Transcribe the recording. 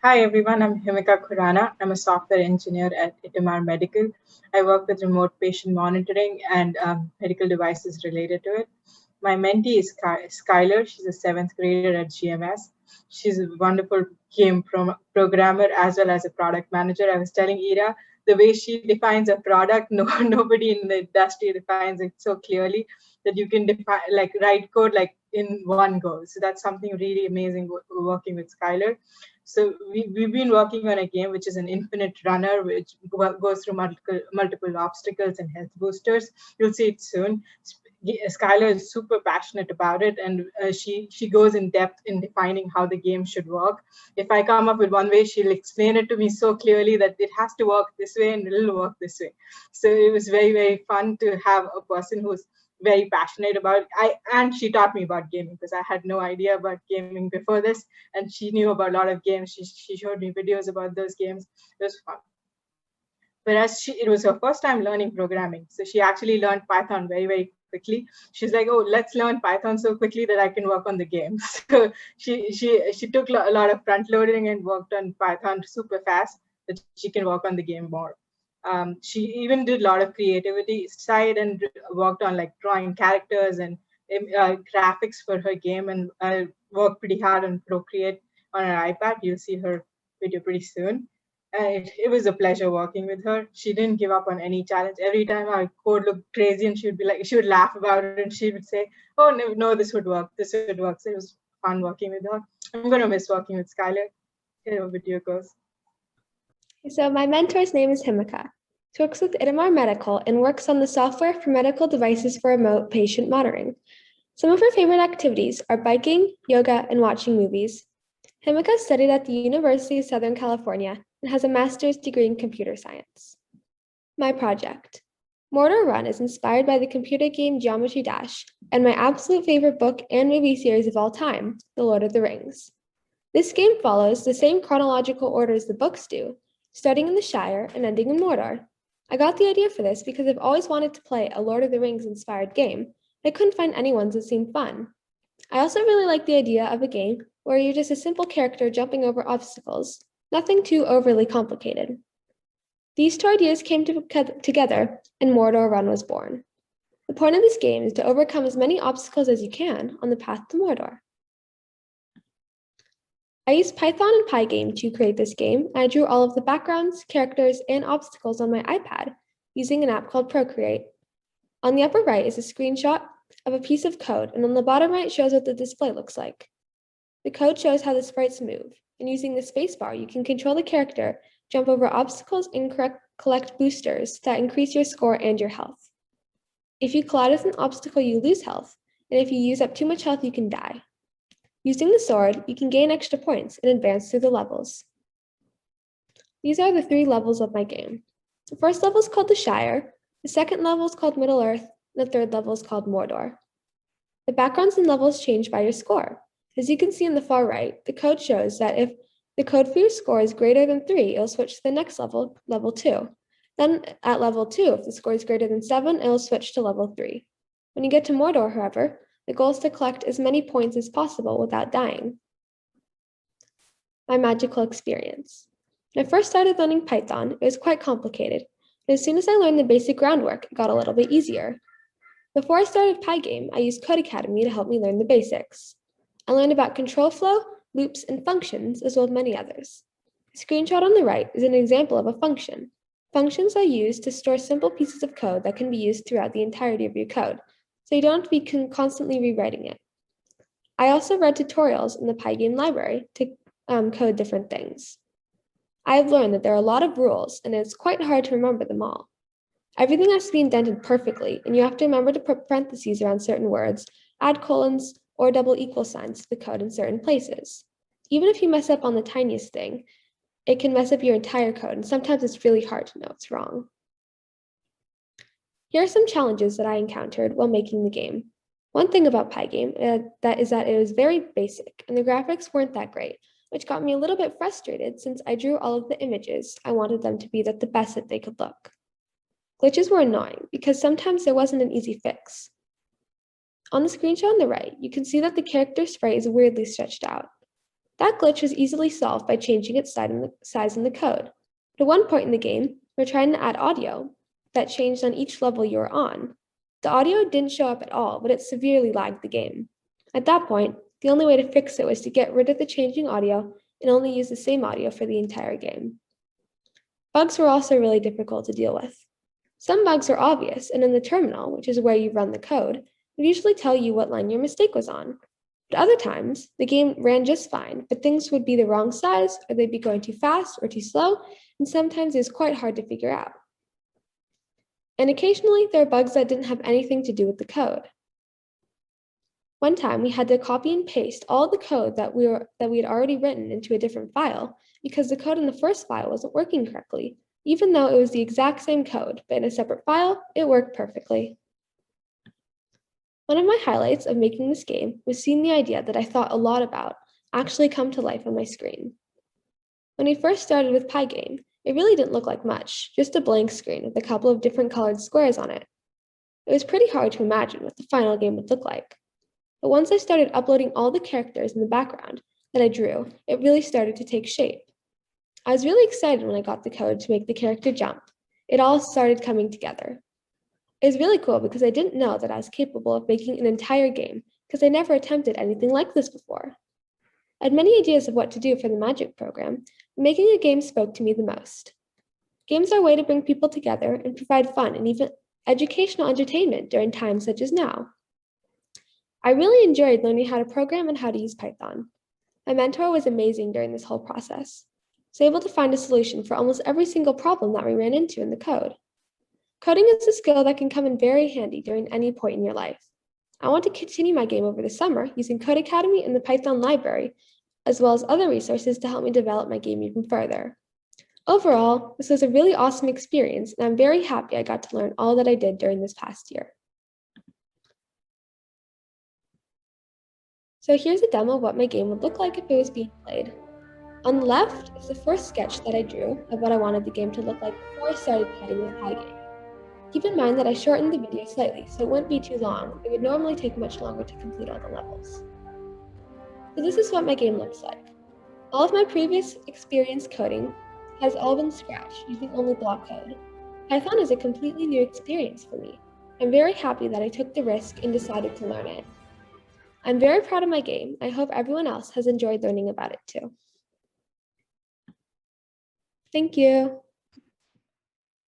Hi everyone, I'm Himica K. I'm a software engineer at Itamar Medical. I work with remote patient monitoring and medical devices related to it. My mentee is Schuyler. She's a seventh grader at GMS. She's a wonderful programmer as well as a product manager. I was telling Ira, the way she defines a product, no nobody in the industry defines it so clearly that you can define like write code like in one go. So that's something really amazing working with Schuyler. So we've been working on a game which is an infinite runner, which goes through multiple obstacles and health boosters. You'll see it soon. Skylar is super passionate about it, and she goes in depth in defining how the game should work. If I come up with one way, she'll explain it to me so clearly that it has to work this way and it'll work this way. So it was very fun to have a person who's very passionate about it. And she taught me about gaming because I had no idea about gaming before this, and she knew about a lot of games. She showed me videos about those games. It was fun. Whereas it was her first time learning programming, so she actually learned Python very quickly. She's like, oh, let's learn Python so quickly that I can work on the game. So she took a lot of front loading and worked on Python super fast that she can work on the game more. She even did a lot of creativity side and worked on like drawing characters and graphics for her game, and worked pretty hard on Procreate on her iPad. You'll see her video pretty soon. It was a pleasure working with her. She didn't give up on any challenge. Every time our code looked crazy, and she would laugh about it, and she would say, "Oh no, this would work. This would work." So it was fun working with her. I'm gonna miss working with Schuyler. Here, video goes. So my mentor's name is Himica. She works with Itamar Medical and works on the software for medical devices for remote patient monitoring. Some of her favorite activities are biking, yoga, and watching movies. Himica studied at the University of Southern California and has a master's degree in computer science. My project. Mortar Run is inspired by the computer game Geometry Dash and my absolute favorite book and movie series of all time, The Lord of the Rings. This game follows the same chronological order as the books do, starting in the Shire and ending in Mordor. I got the idea for this because I've always wanted to play a Lord of the Rings inspired game. I couldn't find any ones that seemed fun. I also really like the idea of a game where you're just a simple character jumping over obstacles, nothing too overly complicated. These two ideas came together and Mordor Run was born. The point of this game is to overcome as many obstacles as you can on the path to Mordor. I used Python and Pygame to create this game. I drew all of the backgrounds, characters, and obstacles on my iPad using an app called Procreate. On the upper right is a screenshot of a piece of code, and on the bottom right shows what the display looks like. The code shows how the sprites move, and using the spacebar, you can control the character, jump over obstacles, and collect boosters that increase your score and your health. If you collide with an obstacle, you lose health, and if you use up too much health, you can die. Using the sword, you can gain extra points and advance through the levels. These are the 3 levels of my game. The first level is called the Shire, the second level is called Middle-earth, and the third level is called Mordor. The backgrounds and levels change by your score. As you can see in the far right, the code shows that if the code for your score is greater than 3, it'll switch to the next level, level 2. Then at level 2, if the score is greater than 7, it'll switch to level 3. When you get to Mordor, however, the goal is to collect as many points as possible without dying. My magical experience. When I first started learning Python, it was quite complicated, but as soon as I learned the basic groundwork, it got a little bit easier. Before I started Pygame, I used Codecademy to help me learn the basics. I learned about control flow, loops, and functions, as well as many others. The screenshot on the right is an example of a function. Functions are used to store simple pieces of code that can be used throughout the entirety of your code, so you don't have to be constantly rewriting it. I also read tutorials in the Pygame library to code different things. I have learned that there are a lot of rules, and it's quite hard to remember them all. Everything has to be indented perfectly, and you have to remember to put parentheses around certain words, add colons, or double equal signs to the code in certain places. Even if you mess up on the tiniest thing, it can mess up your entire code, and sometimes it's really hard to know what's wrong. Here are some challenges that I encountered while making the game. One thing about Pygame is that it was very basic, and the graphics weren't that great, which got me a little bit frustrated since I drew all of the images. I wanted them to be the best that they could look. Glitches were annoying because sometimes there wasn't an easy fix. On the screenshot on the right, you can see that the character sprite is weirdly stretched out. That glitch was easily solved by changing its size in the code. At one point in the game, we're trying to add audio that changed on each level you were on. The audio didn't show up at all, but it severely lagged the game. At that point, the only way to fix it was to get rid of the changing audio and only use the same audio for the entire game. Bugs were also really difficult to deal with. Some bugs are obvious, and in the terminal, which is where you run the code, it would usually tell you what line your mistake was on. But other times, the game ran just fine, but things would be the wrong size, or they'd be going too fast or too slow, and sometimes it was quite hard to figure out. And occasionally, there are bugs that didn't have anything to do with the code. One time, we had to copy and paste all the code that we had already written into a different file because the code in the first file wasn't working correctly. Even though it was the exact same code, but in a separate file, it worked perfectly. One of my highlights of making this game was seeing the idea that I thought a lot about actually come to life on my screen. When we first started with Pygame, it really didn't look like much, just a blank screen with a couple of different colored squares on it. It was pretty hard to imagine what the final game would look like. But once I started uploading all the characters in the background that I drew, it really started to take shape. I was really excited when I got the code to make the character jump. It all started coming together. It was really cool because I didn't know that I was capable of making an entire game because I never attempted anything like this before. I had many ideas of what to do for the Magic program, but making a game spoke to me the most. Games are a way to bring people together and provide fun and even educational entertainment during times such as now. I really enjoyed learning how to program and how to use Python. My mentor was amazing during this whole process. I was able to find a solution for almost every single problem that we ran into in the code. Coding is a skill that can come in very handy during any point in your life. I want to continue my game over the summer using Code Academy and the Python library, as well as other resources to help me develop my game even further. Overall, this was a really awesome experience, and I'm very happy I got to learn all that I did during this past year. So here's a demo of what my game would look like if it was being played. On the left is the first sketch that I drew of what I wanted the game to look like before I started coding with Pygame. Keep in mind that I shortened the video slightly so it wouldn't be too long. It would normally take much longer to complete all the levels. So this is what my game looks like. All of my previous experience coding has all been scratched using only block code. Python is a completely new experience for me. I'm very happy that I took the risk and decided to learn it. I'm very proud of my game. I hope everyone else has enjoyed learning about it too. Thank you.